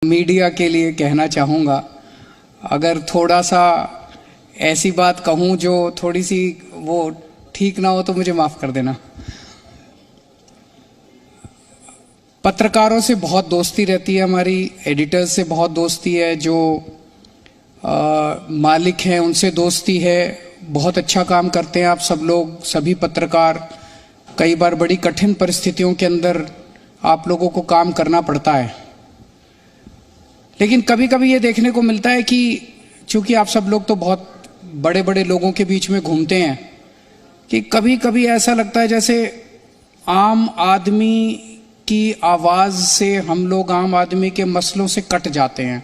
Media के लिए कहना चाहूँगा, अगर थोड़ा सा ऐसी बात कहूँ जो थोड़ी सी वो ठीक ना हो तो मुझे माफ़ कर देना। पत्रकारों से बहुत दोस्ती रहती है हमारी, एडिटर्स से बहुत दोस्ती है, जो मालिक हैं उनसे दोस्ती है। बहुत अच्छा काम करते हैं आप सब लोग, सभी पत्रकार। कई बार बड़ी कठिन परिस्थितियों के अंदर आप लोगों को काम करना पड़ता है, लेकिन कभी कभी ये देखने को मिलता है कि चूंकि आप सब लोग तो बहुत बड़े बड़े लोगों के बीच में घूमते हैं कि कभी कभी ऐसा लगता है जैसे आम आदमी की आवाज से हम लोग आम आदमी के मसलों से कट जाते हैं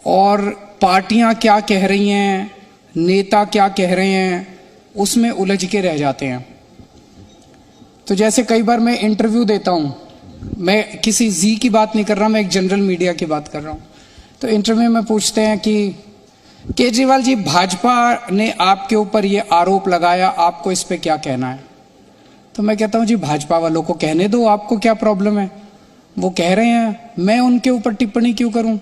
और पार्टियां क्या कह रही हैं, नेता क्या कह रहे हैं, उसमें उलझ के रह जाते हैं। तो जैसे कई बार मैं इंटरव्यू देता हूं, मैं किसी जी की बात नहीं कर रहा, मैं एक जनरल मीडिया की बात कर रहा हूं। तो इंटरव्यू में पूछते हैं कि केजरीवाल जी, भाजपा ने आपके ऊपर ये आरोप लगाया, आपको इस पे क्या कहना है? तो मैं कहता हूं जी, भाजपा वालों को कहने दो, आपको क्या प्रॉब्लम है? वो कह रहे हैं, मैं उनके ऊपर टिप्पणी क्यों करूं?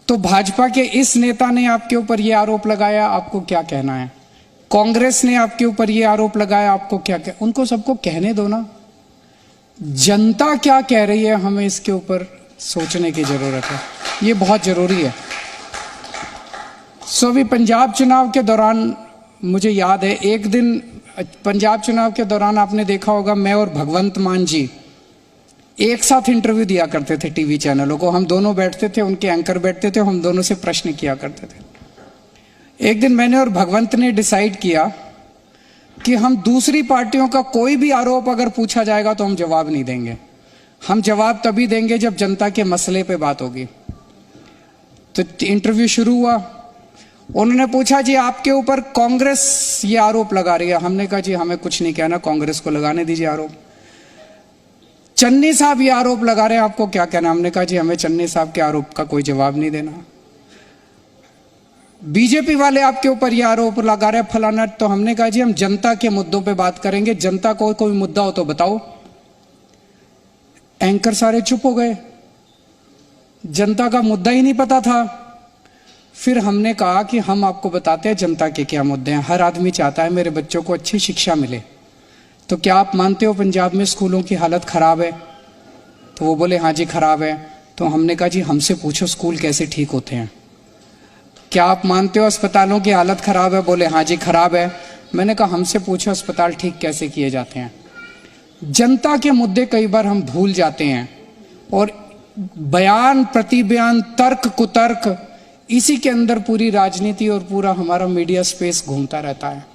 तो भाजपा के इस नेता ने आपके ऊपर ये आरोप लगाया, आपको क्या कहना है? कांग्रेस ने आपके ऊपर ये आरोप लगाया, आपको क्या उनको सबको कहने दो ना। जनता क्या कह रही है, हमें इसके ऊपर सोचने की जरूरत है, ये बहुत जरूरी है। अभी पंजाब चुनाव के दौरान मुझे याद है, एक दिन पंजाब चुनाव के दौरान आपने देखा होगा, मैं और भगवंत मान जी एक साथ इंटरव्यू दिया करते थे टीवी चैनलों को। हम दोनों बैठते थे, उनके एंकर बैठते थे, हम दोनों से प्रश्न किया करते थे। एक दिन मैंने और भगवंत ने डिसाइड किया कि हम दूसरी पार्टियों का कोई भी आरोप अगर पूछा जाएगा तो हम जवाब नहीं देंगे। हम जवाब तभी देंगे जब जनता के मसले पे बात होगी। तो इंटरव्यू शुरू हुआ, उन्होंने पूछा जी आपके ऊपर कांग्रेस ये आरोप लगा रही है। हमने कहा जी हमें कुछ नहीं कहना, कांग्रेस को लगाने दीजिए आरोप। चन्नी साहब ये आरोप लगा रहे हैं, आपको क्या कहना? हमने कहा जी हमें चन्नी साहब के आरोप का कोई जवाब नहीं देना। बीजेपी वाले आपके ऊपर ये आरोप लगा रहे हैं फलाना। तो हमने कहा जी हम जनता के मुद्दों पे बात करेंगे, जनता को कोई मुद्दा हो तो बताओ। एंकर सारे चुप हो गए, जनता का मुद्दा ही नहीं पता था। फिर हमने कहा कि हम आपको बताते हैं जनता के क्या मुद्दे हैं। हर आदमी चाहता है मेरे बच्चों को अच्छी शिक्षा मिले। तो क्या आप मानते हो पंजाब में स्कूलों की हालत खराब है? तो वो बोले हाँ जी खराब है। तो हमने कहा जी हमसे पूछो स्कूल कैसे ठीक होते हैं। क्या आप मानते हो अस्पतालों की हालत खराब है? बोले हाँ जी खराब है। मैंने कहा हमसे पूछो अस्पताल ठीक कैसे किए जाते हैं। जनता के मुद्दे कई बार हम भूल जाते हैं और बयान प्रतिबयान तर्क कुतर्क, इसी के अंदर पूरी राजनीति और पूरा हमारा मीडिया स्पेस घूमता रहता है।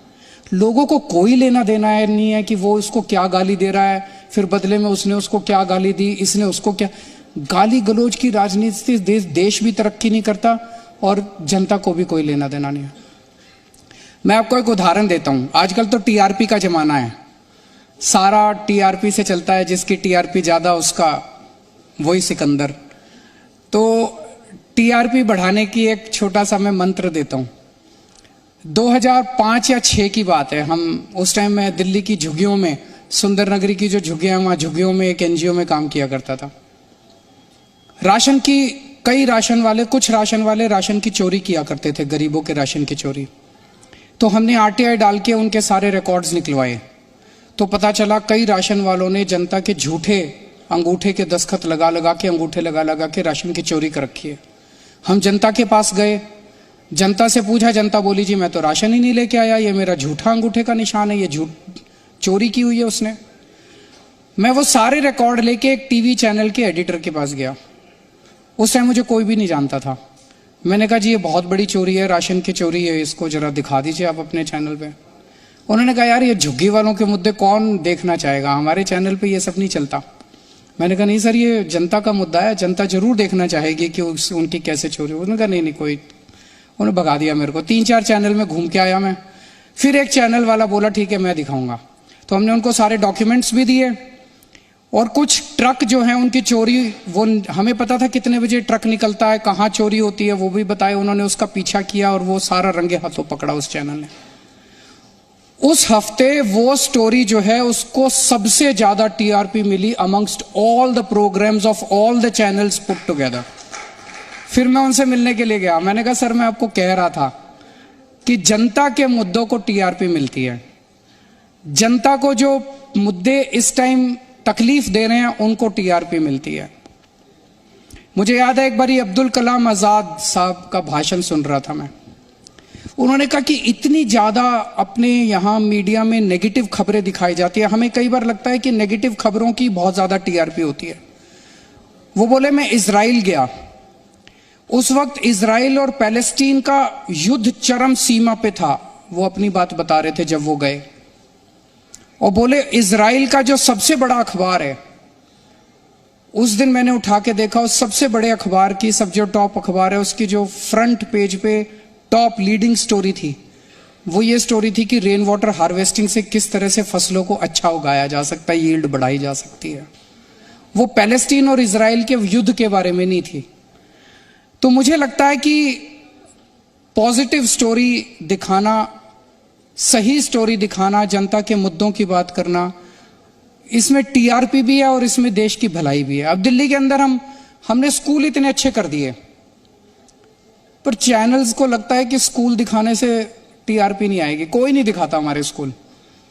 लोगों को कोई लेना देना है नहीं है कि वो उसको क्या गाली दे रहा है, फिर बदले में उसने उसको क्या गाली दी, इसने उसको क्या। गाली गलौज की राजनीति से देश भी तरक्की नहीं करता और जनता को भी कोई लेना देना नहीं है। मैं आपको एक उदाहरण देता हूं। आजकल तो टीआरपी का जमाना है, सारा टीआरपी से चलता है, जिसकी टीआरपी ज्यादा उसका वही सिकंदर। तो टीआरपी बढ़ाने की एक छोटा सा मैं मंत्र देता हूं। 2005 या 6 की बात है, हम उस टाइम में दिल्ली की झुग्गियों में, सुंदर नगरी की जो झुग्गियां, वहां झुग्गियों में एक एनजीओ में काम किया करता था। राशन की कई राशन वाले, कुछ राशन वाले राशन की चोरी किया करते थे, गरीबों के राशन की चोरी। तो हमने आरटीआई डाल के उनके सारे रिकॉर्ड्स निकलवाए। तो पता चला कई राशन वालों ने जनता के झूठे अंगूठे के दस्तखत लगा लगा के, अंगूठे लगा लगा के राशन की चोरी कर रखी है। हम जनता के पास गए, जनता से पूछा, जनता बोली जी मैं तो राशन ही नहीं लेके आया, ये मेरा झूठा अंगूठे का निशान है, ये झूठ चोरी की हुई है उसने। मैं वो सारे रिकॉर्ड लेके एक टीवी चैनल के एडिटर के पास गया। उस टाइम मुझे कोई भी नहीं जानता था। मैंने कहा जी ये बहुत बड़ी चोरी है, राशन की चोरी है, इसको जरा दिखा दीजिए आप अपने चैनल पे। उन्होंने कहा यार ये झुग्गी वालों के मुद्दे कौन देखना चाहेगा, हमारे चैनल पे ये सब नहीं चलता। मैंने कहा नहीं सर, ये जनता का मुद्दा है, जनता जरूर देखना चाहेगी कि उनकी कैसे चोरी। उन्होंने कहा नहीं कोई। उन्होंने भगा दिया मेरे को। 3-4 चैनल में घूम के आया मैं। फिर एक चैनल वाला बोला ठीक है मैं दिखाऊंगा। तो हमने उनको सारे डॉक्यूमेंट्स भी दिए और कुछ ट्रक जो हैं उनकी चोरी, वो हमें पता था कितने बजे ट्रक निकलता है, कहाँ चोरी होती है, वो भी बताया। उन्होंने उसका पीछा किया और वो सारा रंगे हाथों पकड़ा उस चैनल ने। उस हफ्ते वो स्टोरी जो है उसको सबसे ज्यादा टीआरपी मिली amongst all the programmes of all the channels put together. फिर मैं उनसे मिलने के लिए गया, मैंने कहा सर मैं आपको कह रहा था कि जनता के मुद्दों को टीआरपी मिलती है, जनता को जो मुद्दे इस टाइम तकलीफ दे रहे हैं उनको टीआरपी मिलती है। मुझे याद है एक बार अब्दुल कलाम आजाद साहब का भाषण सुन रहा था मैं, उन्होंने कहा कि इतनी ज्यादा अपने यहां मीडिया में नेगेटिव खबरें दिखाई जाती है, हमें कई बार लगता है कि नेगेटिव खबरों की बहुत ज्यादा टीआरपी होती है। वो बोले मैं इजराइल गया, उस वक्त इजराइल और पैलेस्टीन का युद्ध चरम सीमा पे था, वो अपनी बात बता रहे थे जब वो गए, और बोले इजराइल का जो सबसे बड़ा अखबार है, उस दिन मैंने उठा के देखा उस सबसे बड़े अखबार की, सब जो टॉप अखबार है उसकी जो फ्रंट पेज पे टॉप लीडिंग स्टोरी थी, वो ये स्टोरी थी कि रेन वाटर हार्वेस्टिंग से किस तरह से फसलों को अच्छा उगाया जा सकता है, यील्ड बढ़ाई जा सकती है। वो पैलेस्टीन और इजराइल के युद्ध के बारे में नहीं थी। तो मुझे लगता है कि पॉजिटिव स्टोरी दिखाना, सही स्टोरी दिखाना, जनता के मुद्दों की बात करना, इसमें टीआरपी भी है और इसमें देश की भलाई भी है। अब दिल्ली के अंदर हमने स्कूल इतने अच्छे कर दिए, पर चैनल्स को लगता है कि स्कूल दिखाने से टीआरपी नहीं आएगी, कोई नहीं दिखाता हमारे स्कूल,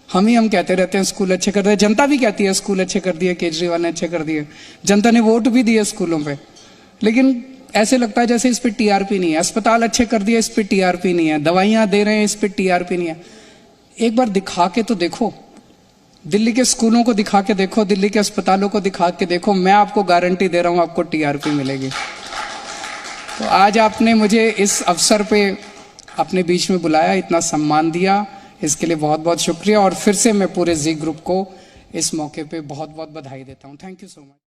हम कहते रहते हैं स्कूल अच्छे कर दिए, जनता भी कहती है स्कूल अच्छे कर दिए, केजरीवाल ने अच्छे कर दिए, जनता ने वोट भी दिए स्कूलों पे, लेकिन ऐसे लगता है जैसे इस पे टीआरपी नहीं है। अस्पताल अच्छे कर दिए, इस पे टीआरपी नहीं है, दवाइयां दे रहे हैं, इस पे टीआरपी नहीं है। एक बार दिखा के तो देखो, दिल्ली के स्कूलों को दिखा के देखो, दिल्ली के अस्पतालों को दिखा के देखो, मैं आपको गारंटी दे रहा हूं आपको टीआरपी मिलेगी। तो आज आपने मुझे इस अवसर पे अपने बीच में बुलाया, इतना सम्मान दिया, इसके लिए बहुत बहुत शुक्रिया, और फिर से मैं पूरे जी ग्रुप को इस मौके पे बहुत बहुत बधाई देता हूं। Thank you so much.